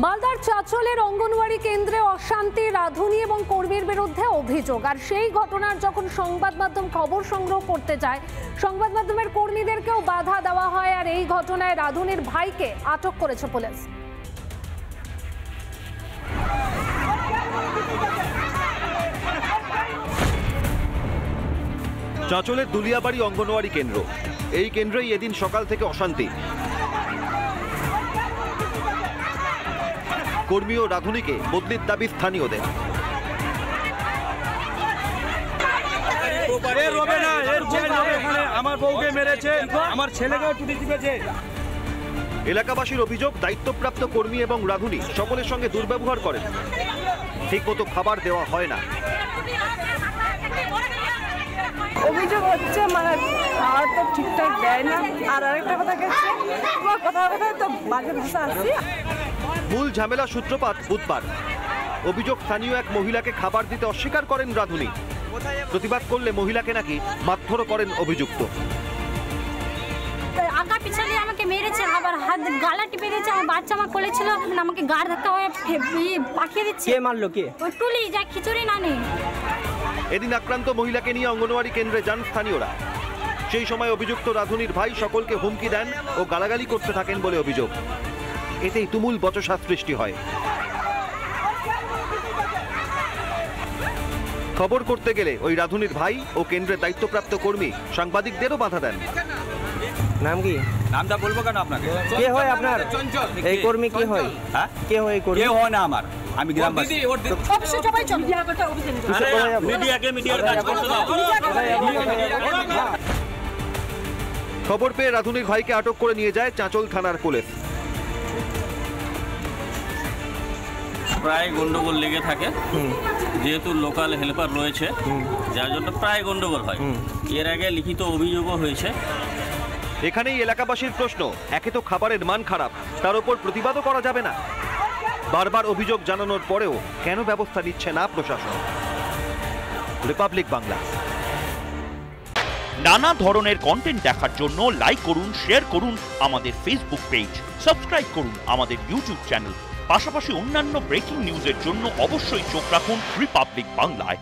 মালদার চাঁচলের অঙ্গনওয়াড়ি কেন্দ্রে অশান্তি, রাঁধুনি এবং কর্মীর বিরুদ্ধে অভিযোগ। আর সেই ঘটনার যখন সংবাদ মাধ্যম খবর সংগ্রহ করতে যায়, সংবাদ মাধ্যমের কর্মীদেরকেও বাধা দেওয়া হয়। আর এই ঘটনায় রাঁধুনির ভাইকে আটক করেছে পুলিশ। চাঁচলের দুলিয়াবাড়ি অঙ্গনওয়াড়ি কেন্দ্র, এই কেন্দ্রেই এদিন সকাল থেকে অশান্তি। কর্মী ও রাঁধুনিকে বদলির দাবি স্থানীয়দের। আমার বউকে মেরেছে, আমার ছেলেকেও টুটি টিপেছে। এলাকাবাসীর অভিযোগ, দায়িত্বপ্রাপ্ত কর্মী এবং রাঁধুনি সকলের সঙ্গে দুর্ব্যবহার করেন, ঠিকমতো খাবার দেওয়া হয় না। অভিযোগ হচ্ছে মানে খাওয়া তো ঠিকঠাক দেয় না। আর আরেকটা কথা গেছে, তোমার কথা তো বাজে ভাষা আছে। মূল ঝামেলা সূত্রপাত বুধবার। অভিযোগ, স্থানীয় এক মহিলাকে খাবার দিতে অস্বীকার করেন রাঁধুনি। প্রতিবাদ করলে মহিলাকে নাকি মারধরও করেন অভিযুক্ত। আগা পিছনে আমাকে মেরেছে, আবার হাত গালা টিপে দিয়েছে। আমার বাচ্চা আমার কোলে ছিল, আমাকে গাড় ধাক্কা হয়ে পাঠিয়ে দিচ্ছে। কে মারলো? কে? ওই টুলি যা খিচুড়ি না নেই। এদিন আক্রান্ত মহিলাকে নিয়ে অঙ্গনওয়াড়ি কেন্দ্রে যান স্থানীয়রা। সেই সময় অভিযুক্ত রাঁধুনির ভাই সকলকে হুমকি দেন ও গালাগালি করতে থাকেন বলে অভিযোগ। এতেই তুমুল বচসা সৃষ্টি হয়। খবর করতে গেলে ওই রাঁধুনির ভাই ও কেন্দ্রের দায়িত্বপ্রাপ্ত কর্মী সাংবাদিকদেরও বাধা দেন। নাম কি? নামটা বলবো কেন আপনাকে? কে হয় আপনার এই কর্মী? কি হয়? হ্যাঁ, কে হয় কর্মী? কে হয় না আমার, আমি গ্রামবাসী। খবর পেয়ে রাঁধুনির ভাইকে আটক করে নিয়ে যায় চাঁচল থানার পুলিশ। প্রায় গন্ডগোল লেগে থাকে, যেহেতু লোকাল হেল্পার রয়েছে, যার জন্য প্রায় গন্ডগোল হয়। এর আগে লিখিত অভিযোগও হয়েছে। এখানেই এলাকাবাসীর প্রশ্ন, একে তো খাবারের মান খারাপ, তার উপর প্রতিবাদও করা যাবে না। বারবার অভিযোগ জানানোর পরেও কেন ব্যবস্থা নিচ্ছে না প্রশাসন? রিপাবলিক বাংলা। নানা ধরনের কন্টেন্ট দেখার জন্য লাইক করুন, শেয়ার করুন আমাদের ফেসবুক পেজ, সাবস্ক্রাইব করুন আমাদের ইউটিউব চ্যানেল। পাশাপাশি অন্যান্য ব্রেকিং নিউজের জন্য অবশ্যই চোখ রাখুন রিপাবলিক বাংলায়।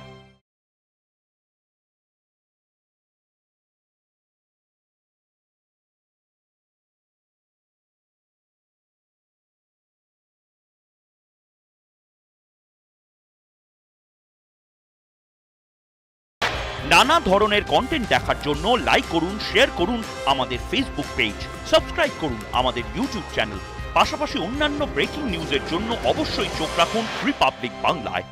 নানা ধরনের কন্টেন্ট দেখার জন্য লাইক করুন, শেয়ার করুন আমাদের ফেসবুক পেজ, সাবস্ক্রাইব করুন আমাদের ইউটিউব চ্যানেল। পাশাপাশি অন্যান্য ব্রেকিং নিউজের জন্য অবশ্যই চোখ রাখুন রিপাবলিক বাংলায়।